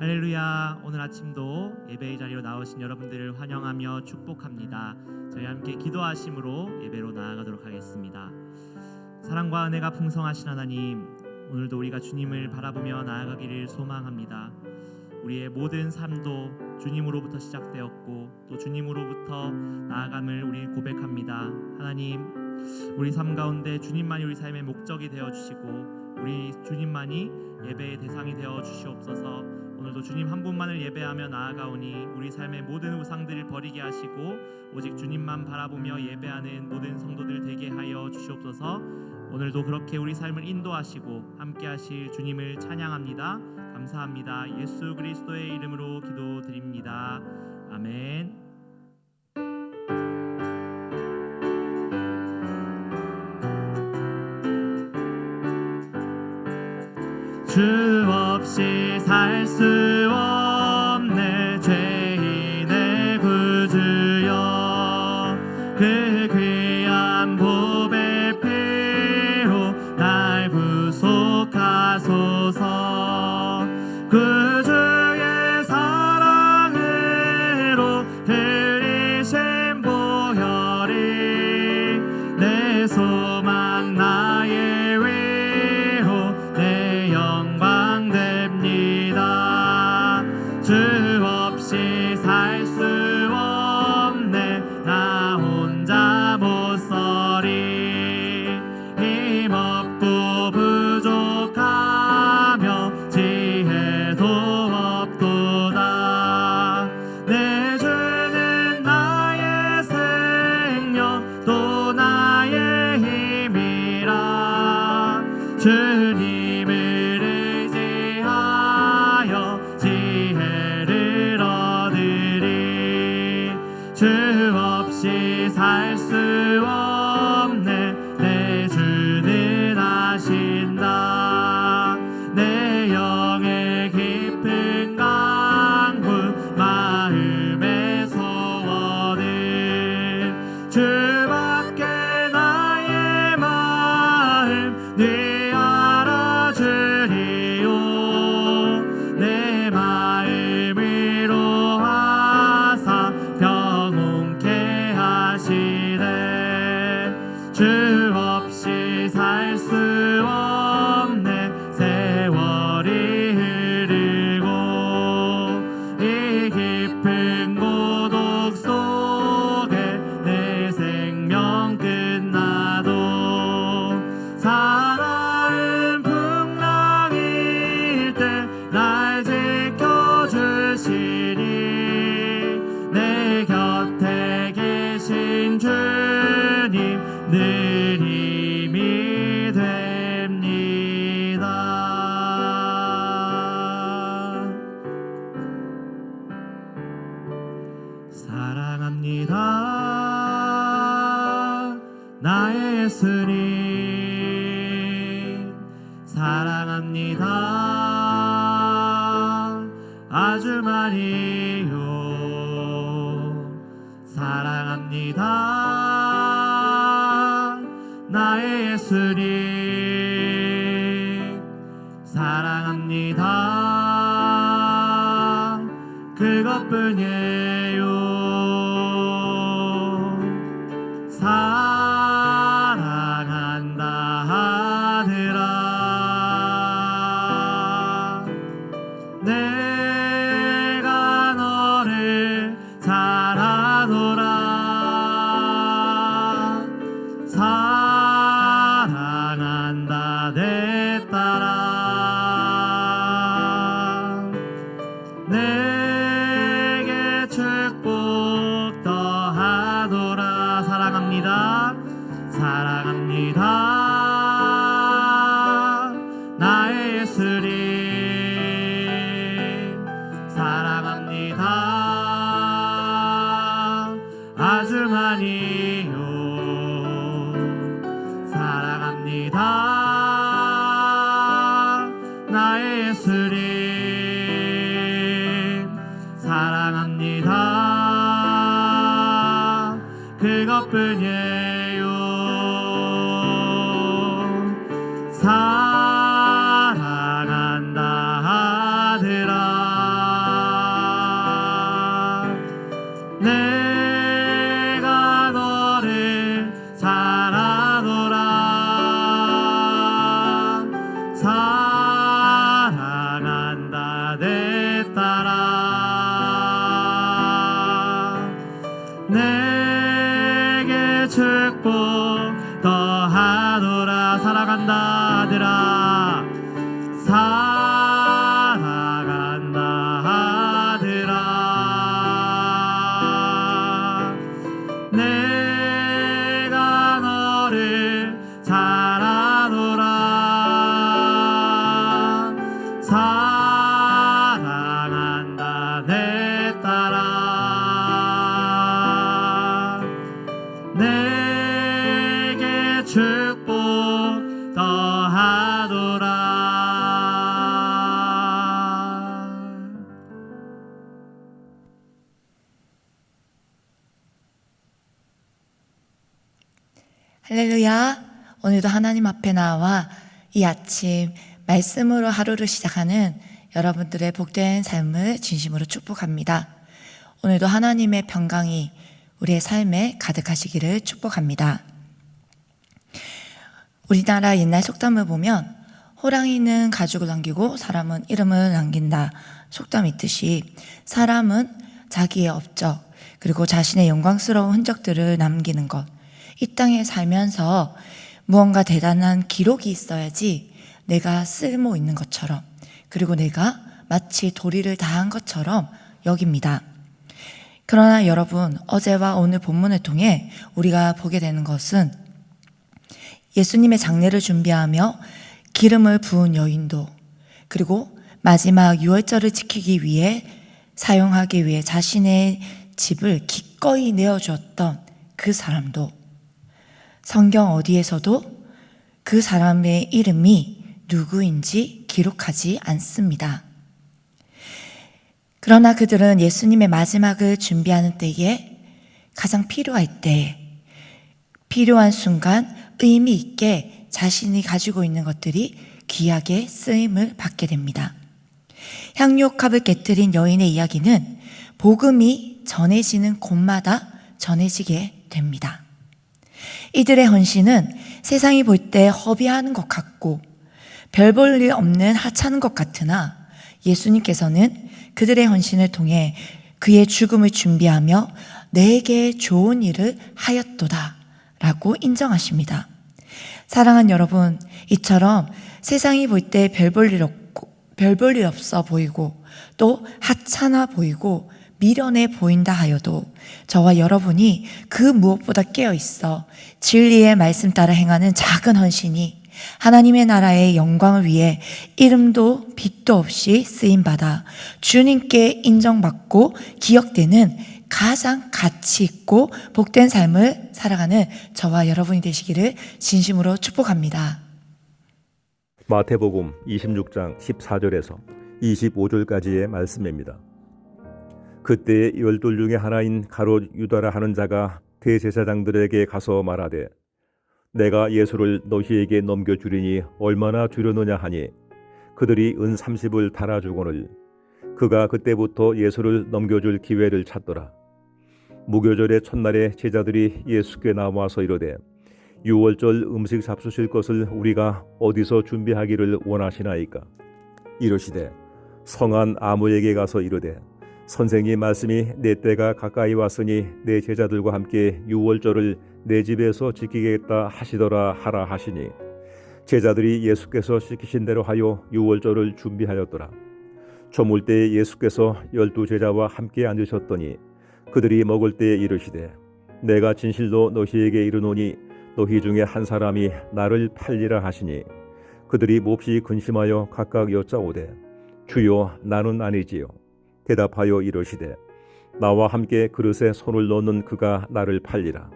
할렐루야. 오늘 아침도 예배의 자리로 나오신 여러분들을 환영하며 축복합니다. 저희 함께 기도하심으로 예배로 나아가도록 하겠습니다. 사랑과 은혜가 풍성하신 하나님, 오늘도 우리가 주님을 바라보며 나아가기를 소망합니다. 우리의 모든 삶도 주님으로부터 시작되었고 또 주님으로부터 나아감을 우리 고백합니다. 하나님, 우리 삶 가운데 주님만이 우리 삶의 목적이 되어주시고 우리 주님만이 예배의 대상이 되어주시옵소서. 오늘도 주님 한 분만을 예배하며 나아가오니 우리 삶의 모든 우상들을 버리게 하시고 오직 주님만 바라보며 예배하는 모든 성도들 되게 하여 주시옵소서. 오늘도 그렇게 우리 삶을 인도하시고 함께 하실 주님을 찬양합니다. 감사합니다. 예수 그리스도의 이름으로 기도드립니다. 아멘. 주 없이 살 수 없네 죄인의 구주여, 그 귀한 보배 피로 날 구속하소서. 구주의 사랑으로 흘리신 보혈이 내 소망 나의 위로 내 영광 됩니다. 주 없이 살 수 없네 나 혼자 못 서리. 힘없고 부족하며 지혜도 없도다. 내 주는 나의 생명 또 나의 힘이라. 주님을 의지하여 지혜를 얻으리. 주 없이 살 수 없네 내 주는 아신다. 내 영의 깊은 강구 마음의 소원을 주밖에 나의 마음 네 알아주리요. 내 마음 위로하사 평온케 하시네. 주 없이 살 수 없네 세월이 흐르고 이 깊은 고독 속에 내 생명 끝나도 사나운 풍랑일 때 날 지켜주시니 내 곁에 계신 주님 늘 힘이 됩니다. 사랑합니다 나의 예수님. 사랑합니다 아주 많이요. 사랑합니다 나의 예수님. 사랑합니다 그것뿐이에요. 사랑한다 하더라. 내가 너를 잘 아노라. 사랑한다 내 딸아. 내게 축복 더하노라. 사랑합니다. 사랑합니다 나의 예수님. 사랑합니다 아주 많이요. 사랑합니다 나의 예수님. 사랑합니다 그것뿐이에요. 사랑한다 하더라. 내가 너를 사랑하노라. 사랑한다 내 딸아. 내게 축복 더하노라. 사랑한다 아들아. 사랑한다 아들아. 내가 너를 사랑하노라. 사랑한다 내 딸아. 내게 축복 더하노라. 할렐루야. 오늘도 하나님 앞에 나와 이 아침 말씀으로 하루를 시작하는 여러분들의 복된 삶을 진심으로 축복합니다. 오늘도 하나님의 평강이 우리의 삶에 가득하시기를 축복합니다. 우리나라 옛날 속담을 보면 호랑이는 가죽을 남기고 사람은 이름을 남긴다 속담이 있듯이 사람은 자기의 업적 그리고 자신의 영광스러운 흔적들을 남기는 것, 이 땅에 살면서 무언가 대단한 기록이 있어야지 내가 쓸모 있는 것처럼, 그리고 내가 마치 도리를 다한 것처럼 여깁니다. 그러나 여러분, 어제와 오늘 본문을 통해 우리가 보게 되는 것은 예수님의 장례를 준비하며 기름을 부은 여인도, 그리고 마지막 유월절을 지키기 위해 사용하기 위해 자신의 집을 기꺼이 내어주었던 그 사람도, 성경 어디에서도 그 사람의 이름이 누구인지 기록하지 않습니다. 그러나 그들은 예수님의 마지막을 준비하는 때에 가장 필요할 때, 필요한 순간 의미 있게 자신이 가지고 있는 것들이 귀하게 쓰임을 받게 됩니다. 향유옥합을 깨뜨린 여인의 이야기는 복음이 전해지는 곳마다 전해지게 됩니다. 이들의 헌신은 세상이 볼 때 허비하는 것 같고 별 볼 일 없는 하찮은 것 같으나 예수님께서는 그들의 헌신을 통해 그의 죽음을 준비하며 내게 좋은 일을 하였도다 라고 인정하십니다. 사랑하는 여러분, 이처럼 세상이 볼 때 별 볼 일 없어 보이고 또 하찮아 보이고 미련해 보인다 하여도 저와 여러분이 그 무엇보다 깨어있어 진리의 말씀 따라 행하는 작은 헌신이 하나님의 나라의 영광을 위해 이름도 빛도 없이 쓰임받아 주님께 인정받고 기억되는 가장 가치 있고 복된 삶을 살아가는 저와 여러분이 되시기를 진심으로 축복합니다. 마태복음 26장 14절에서 25절까지의 말씀입니다. 그때 12 중에 하나인 가롯 유다라 하는 자가 대제사장들에게 가서 말하되 내가 예수를 너희에게 넘겨주리니 얼마나 주려느냐 하니 그들이 은 30을 달아주거늘 그가 그때부터 예수를 넘겨줄 기회를 찾더라. 무교절의 첫날에 제자들이 예수께 나와서 이르되 유월절 음식 잡수실 것을 우리가 어디서 준비하기를 원하시나이까? 이르시되 성한 아무에게 가서 이르되 선생님 말씀이 내 때가 가까이 왔으니 내 제자들과 함께 유월절을 내 집에서 지키겠다 하시더라 하라 하시니 제자들이 예수께서 시키신 대로 하여 유월절을 준비하였더라. 저물 때에 예수께서 12 제자와 함께 앉으셨더니 그들이 먹을 때에 이르시되 내가 진실로 너희에게 이르노니 너희 중에 한 사람이 나를 팔리라 하시니 그들이 몹시 근심하여 각각 여짜오되 주여 나는 아니지요. 대답하여 이르시되 나와 함께 그릇에 손을 넣는 그가 나를 팔리라.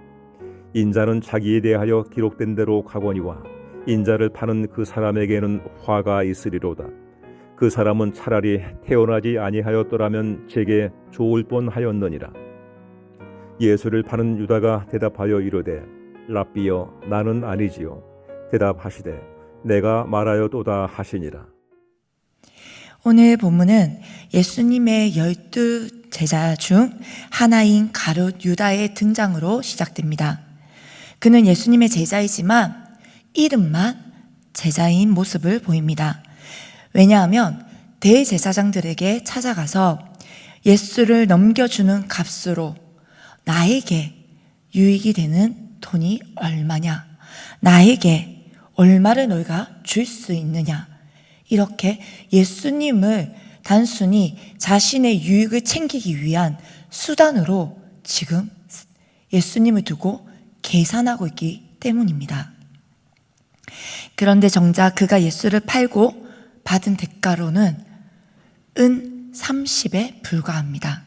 인자는 자기에 대하여 기록된 대로 가거니와 인자를 파는 그 사람에게는 화가 있으리로다. 그 사람은 차라리 태어나지 아니하였더라면 제게 좋을 뻔하였느니라. 예수를 파는 유다가 대답하여 이르되 랍비여 나는 아니지요. 대답하시되 내가 말하여도다 하시니라. 오늘 본문은 예수님의 12 제자 중 하나인 가룟 유다의 등장으로 시작됩니다. 그는 예수님의 제자이지만 이름만 제자인 모습을 보입니다. 왜냐하면 대제사장들에게 찾아가서 예수를 넘겨주는 값으로 나에게 유익이 되는 돈이 얼마냐, 나에게 얼마를 너희가 줄 수 있느냐, 이렇게 예수님을 단순히 자신의 유익을 챙기기 위한 수단으로 지금 예수님을 두고 계산하고 있기 때문입니다. 그런데 정작 그가 예수를 팔고 받은 대가로는 은 30에 불과합니다.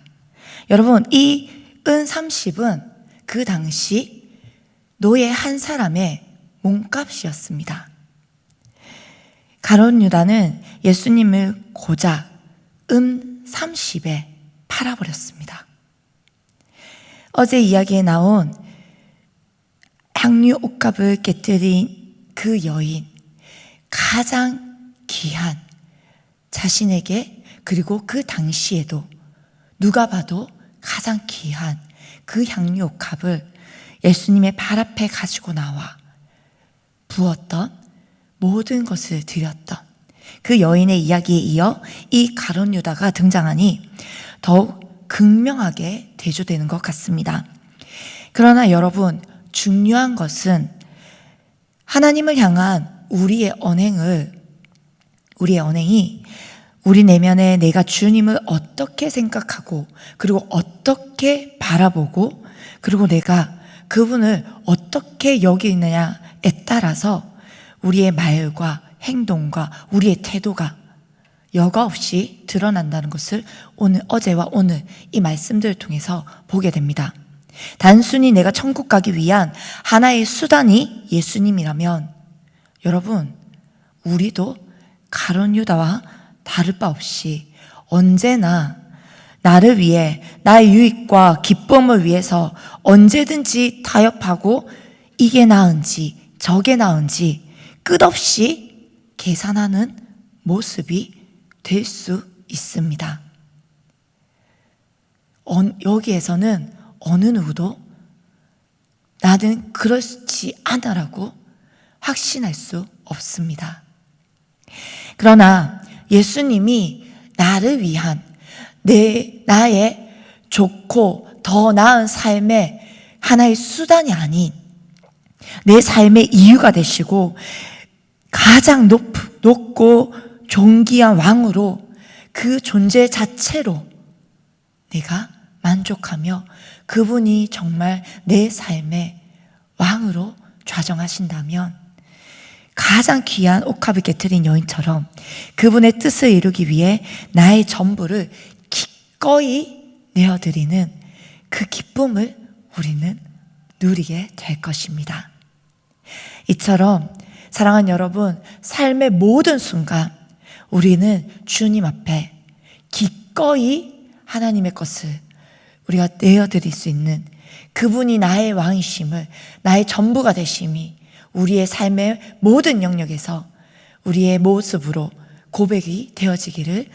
여러분, 이 은 30은 그 당시 노예 한 사람의 몸값이었습니다. 가룟 유다는 예수님을 고작 은 30에 팔아버렸습니다. 어제 이야기에 나온 향유 옥합을 깨뜨린 그 여인, 가장 귀한 자신에게, 그리고 그 당시에도 누가 봐도 가장 귀한 그 향유 옥합을 예수님의 발 앞에 가지고 나와 부었던, 모든 것을 드렸던 그 여인의 이야기에 이어 이 가룟 유다가 등장하니 더욱 극명하게 대조되는 것 같습니다. 그러나 여러분, 중요한 것은 하나님을 향한 우리의 언행이 우리 내면에 내가 주님을 어떻게 생각하고, 그리고 어떻게 바라보고, 그리고 내가 그분을 어떻게 여기느냐에 따라서 우리의 말과 행동과 우리의 태도가 여과 없이 드러난다는 것을 어제와 오늘 이 말씀들을 통해서 보게 됩니다. 단순히 내가 천국 가기 위한 하나의 수단이 예수님이라면 여러분, 우리도 가룟 유다와 다를 바 없이 언제나 나를 위해, 나의 유익과 기쁨을 위해서 언제든지 타협하고 이게 나은지 저게 나은지 끝없이 계산하는 모습이 될 수 있습니다. 여기에서는 어느 누구도 나는 그렇지 않아라고 확신할 수 없습니다. 그러나 예수님이 나를 위한 나의 좋고 더 나은 삶의 하나의 수단이 아닌 내 삶의 이유가 되시고 가장 높고 존귀한 왕으로, 그 존재 자체로 내가 만족하며 그분이 정말 내 삶의 왕으로 좌정하신다면 가장 귀한 옥합을 깨트린 여인처럼 그분의 뜻을 이루기 위해 나의 전부를 기꺼이 내어드리는 그 기쁨을 우리는 누리게 될 것입니다. 이처럼 사랑하는 여러분, 삶의 모든 순간 우리는 주님 앞에 기꺼이 하나님의 것을 우리가 내어드릴 수 있는, 그분이 나의 왕이심을, 나의 전부가 되심이 우리의 삶의 모든 영역에서 우리의 모습으로 고백이 되어지기를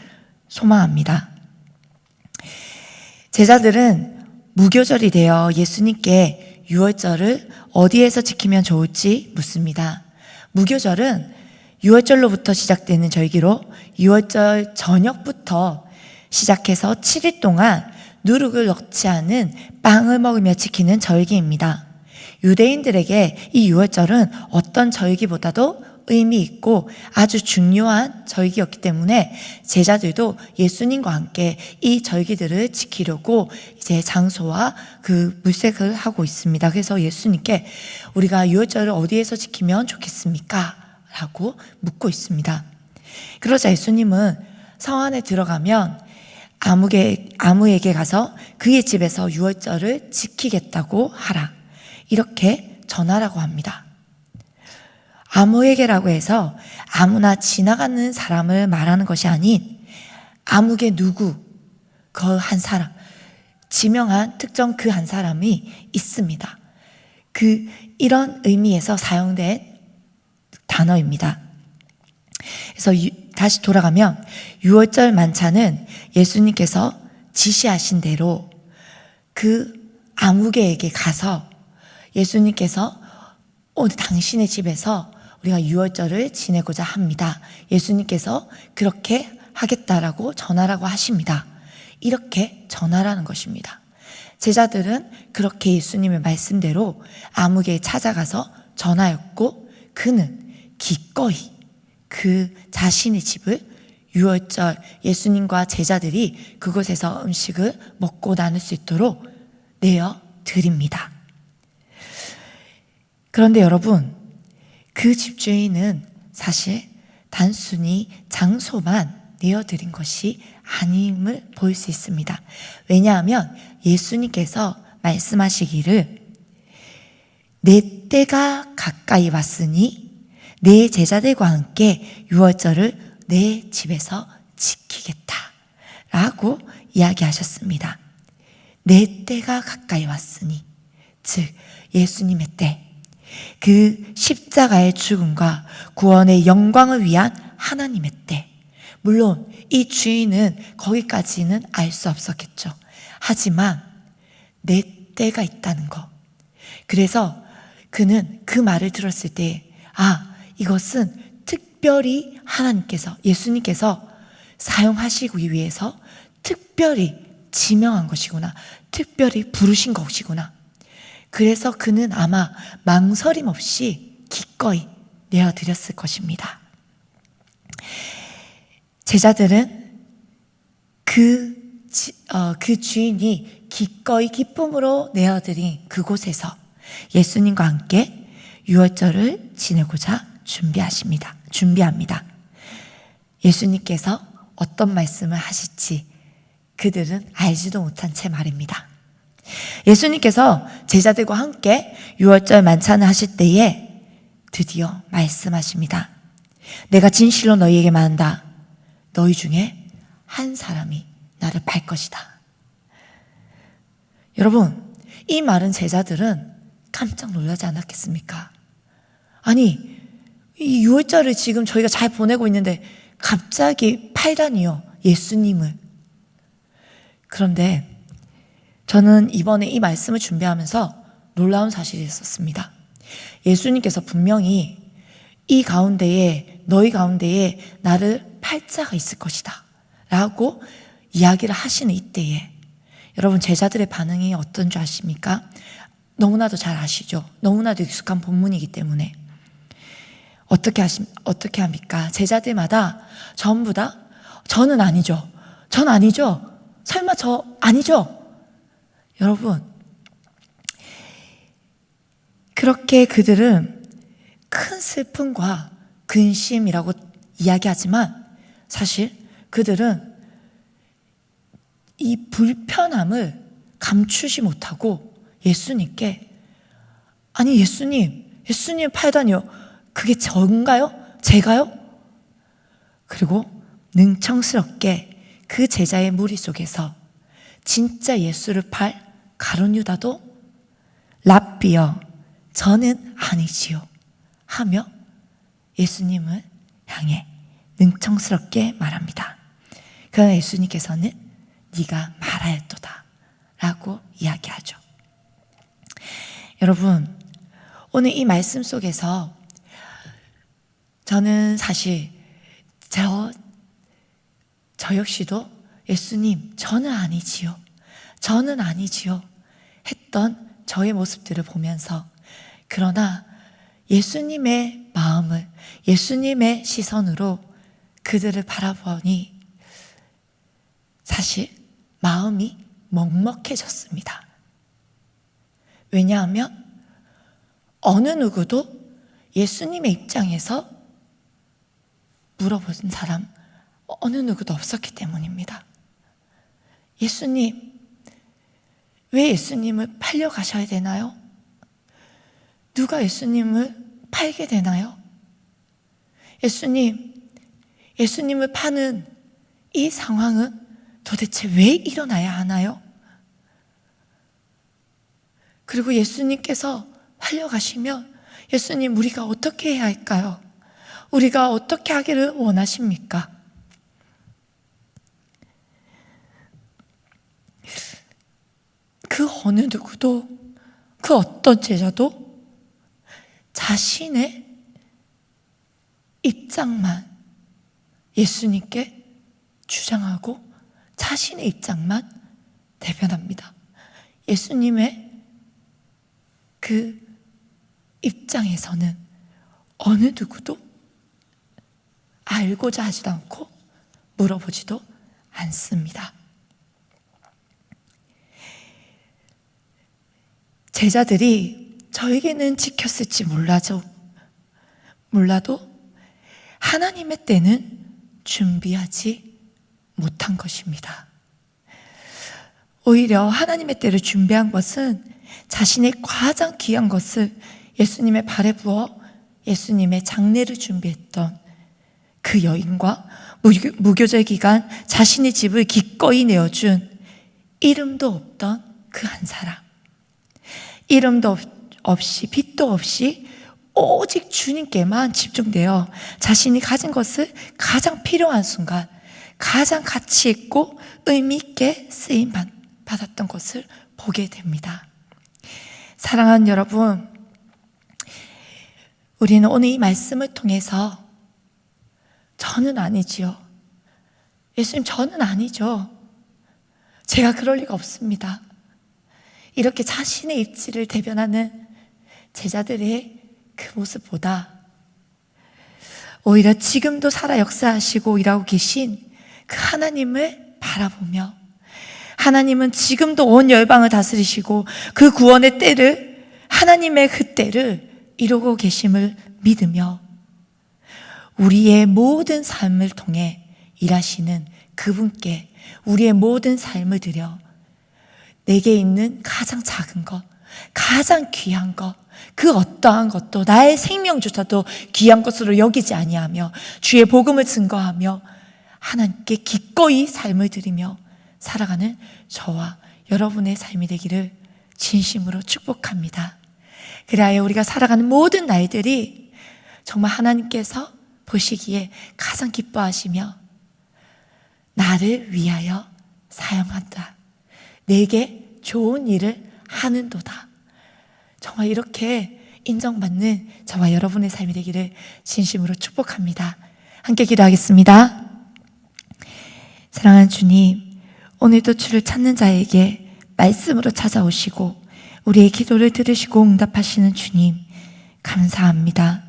소망합니다. 제자들은 무교절이 되어 예수님께 유월절을 어디에서 지키면 좋을지 묻습니다. 무교절은 유월절로부터 시작되는 절기로 유월절 저녁부터 시작해서 7일 동안 누룩을 넣지 않은 빵을 먹으며 지키는 절기입니다. 유대인들에게 이 유월절은 어떤 절기보다도 의미 있고 아주 중요한 절기였기 때문에 제자들도 예수님과 함께 이 절기들을 지키려고 이제 장소와 그 물색을 하고 있습니다. 그래서 예수님께 우리가 유월절을 어디에서 지키면 좋겠습니까? 라고 묻고 있습니다. 그러자 예수님은 성 안에 들어가면 아무에게 가서 그의 집에서 유월절을 지키겠다고 하라, 이렇게 전하라고 합니다. 아무에게라고 해서 아무나 지나가는 사람을 말하는 것이 아닌 아무개 누구, 그 한 사람, 지명한 특정 그 한 사람이 있습니다. 이런 의미에서 사용된 단어입니다. 그래서 다시 돌아가면 유월절 만찬은 예수님께서 지시하신 대로 그 아무개에게 가서 예수님께서 오늘 당신의 집에서 우리가 유월절을 지내고자 합니다. 예수님께서 그렇게 하겠다라고 전하라고 하십니다. 이렇게 전하라는 것입니다. 제자들은 그렇게 예수님의 말씀대로 아무개에 찾아가서 전하였고 그는 기꺼이 그 자신의 집을 유월절 예수님과 제자들이 그곳에서 음식을 먹고 나눌 수 있도록 내어 드립니다. 그런데 여러분, 그 집주인은 사실 단순히 장소만 내어드린 것이 아님을 볼 수 있습니다. 왜냐하면 예수님께서 말씀하시기를 내 때가 가까이 왔으니 내 제자들과 함께 유월절을 내 집에서 지키겠다 라고 이야기하셨습니다. 내 때가 가까이 왔으니, 즉 예수님의 때, 그 십자가의 죽음과 구원의 영광을 위한 하나님의 때. 물론 이 주인은 거기까지는 알 수 없었겠죠. 하지만 내 때가 있다는 것. 그래서 그는 그 말을 들었을 때 이것은 특별히 하나님께서, 예수님께서 사용하시기 위해서 특별히 지명한 것이구나, 특별히 부르신 것이구나. 그래서 그는 아마 망설임 없이 기꺼이 내어드렸을 것입니다. 제자들은 그 주인이 기꺼이 기쁨으로 내어드린 그곳에서 예수님과 함께 유월절을 지내고자 준비합니다. 예수님께서 어떤 말씀을 하실지 그들은 알지도 못한 채 말입니다. 예수님께서 제자들과 함께 유월절 만찬을 하실 때에 드디어 말씀하십니다. 내가 진실로 너희에게 말한다. 너희 중에 한 사람이 나를 팔 것이다. 여러분, 이 말은 제자들은 깜짝 놀라지 않았겠습니까? 아니, 이 유월절을 지금 저희가 잘 보내고 있는데 갑자기 팔다니요, 예수님을. 그런데 저는 이번에 이 말씀을 준비하면서 놀라운 사실이 있었습니다. 예수님께서 분명히 너희 가운데에 나를 팔 자가 있을 것이다 라고 이야기를 하시는 이때에 여러분, 제자들의 반응이 어떤 줄 아십니까? 너무나도 잘 아시죠? 너무나도 익숙한 본문이기 때문에 어떻게 합니까? 제자들마다 전부 다 저는 아니죠. 전 아니죠. 설마 저 아니죠. 여러분, 그렇게 그들은 큰 슬픔과 근심이라고 이야기하지만 사실 그들은 이 불편함을 감추지 못하고 예수님께 아니 예수님 팔다니요. 그게 전가요? 제가요? 그리고 능청스럽게 그 제자의 무리 속에서 진짜 예수를 팔 가룟 유다도 랍비여 저는 아니지요 하며 예수님을 향해 능청스럽게 말합니다. 그러나 예수님께서는 네가 말하였도다 라고 이야기하죠. 여러분, 오늘 이 말씀 속에서 저는 사실 저 역시도 예수님 저는 아니지요 했던 저의 모습들을 보면서, 그러나 예수님의 마음을, 예수님의 시선으로 그들을 바라보니 사실 마음이 먹먹해졌습니다. 왜냐하면 어느 누구도 예수님의 입장에서 물어본 사람 어느 누구도 없었기 때문입니다. 예수님, 왜 예수님을 팔려 가셔야 되나요? 누가 예수님을 팔게 되나요? 예수님을 파는 이 상황은 도대체 왜 일어나야 하나요? 그리고 예수님께서 팔려가시면 예수님, 우리가 어떻게 해야 할까요? 우리가 어떻게 하기를 원하십니까? 어느 누구도, 그 어떤 제자도 자신의 입장만 예수님께 주장하고 자신의 입장만 대변합니다. 예수님의 그 입장에서는 어느 누구도 알고자 하지도 않고 물어보지도 않습니다. 제자들이 저에게는 지켰을지 몰라도 하나님의 때는 준비하지 못한 것입니다. 오히려 하나님의 때를 준비한 것은 자신의 가장 귀한 것을 예수님의 발에 부어 예수님의 장례를 준비했던 그 여인과 무교절 기간 자신의 집을 기꺼이 내어준 이름도 없던 그 한 사람, 이름도 없이 빚도 없이 오직 주님께만 집중되어 자신이 가진 것을 가장 필요한 순간 가장 가치 있고 의미 있게 쓰임 받았던 것을 보게 됩니다. 사랑하는 여러분, 우리는 오늘 이 말씀을 통해서 저는 아니지요. 예수님, 저는 아니죠. 제가 그럴 리가 없습니다. 이렇게 자신의 입지를 대변하는 제자들의 그 모습보다 오히려 지금도 살아 역사하시고 일하고 계신 그 하나님을 바라보며, 하나님은 지금도 온 열방을 다스리시고 그 구원의 때를, 하나님의 그 때를 이루고 계심을 믿으며 우리의 모든 삶을 통해 일하시는 그분께 우리의 모든 삶을 드려 내게 있는 가장 작은 것, 가장 귀한 것, 그 어떠한 것도 나의 생명조차도 귀한 것으로 여기지 아니하며 주의 복음을 증거하며 하나님께 기꺼이 삶을 드리며 살아가는 저와 여러분의 삶이 되기를 진심으로 축복합니다. 그래야 우리가 살아가는 모든 날들이 정말 하나님께서 보시기에 가장 기뻐하시며 나를 위하여 사용한다, 내게 좋은 일을 하는도다, 정말 이렇게 인정받는 저와 여러분의 삶이 되기를 진심으로 축복합니다. 함께 기도하겠습니다. 사랑하는 주님, 오늘도 주를 찾는 자에게 말씀으로 찾아오시고 우리의 기도를 들으시고 응답하시는 주님, 감사합니다.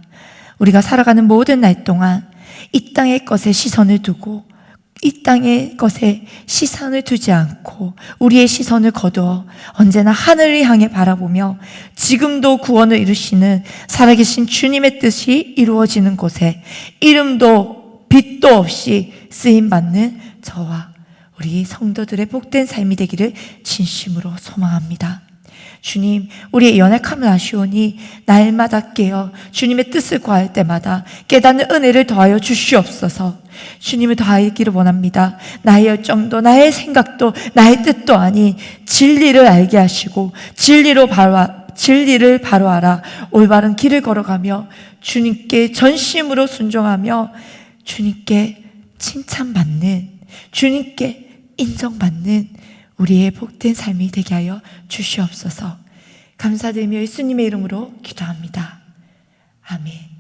우리가 살아가는 모든 날 동안 이 땅의 것에 시선을 두고 이 땅의 것에 시선을 두지 않고 우리의 시선을 거두어 언제나 하늘을 향해 바라보며 지금도 구원을 이루시는 살아계신 주님의 뜻이 이루어지는 곳에 이름도 빛도 없이 쓰임받는 저와 우리 성도들의 복된 삶이 되기를 진심으로 소망합니다. 주님, 우리의 연약함을 아시오니 날마다 깨어 주님의 뜻을 구할 때마다 깨닫는 은혜를 더하여 주시옵소서. 주님을 더하기를 원합니다. 나의 열정도 나의 생각도 나의 뜻도 아닌 진리를 알게 하시고 진리를 바로 알아 올바른 길을 걸어가며 주님께 전심으로 순종하며 주님께 칭찬받는, 주님께 인정받는 우리의 복된 삶이 되게 하여 주시옵소서. 감사드리며 예수님의 이름으로 기도합니다. 아멘.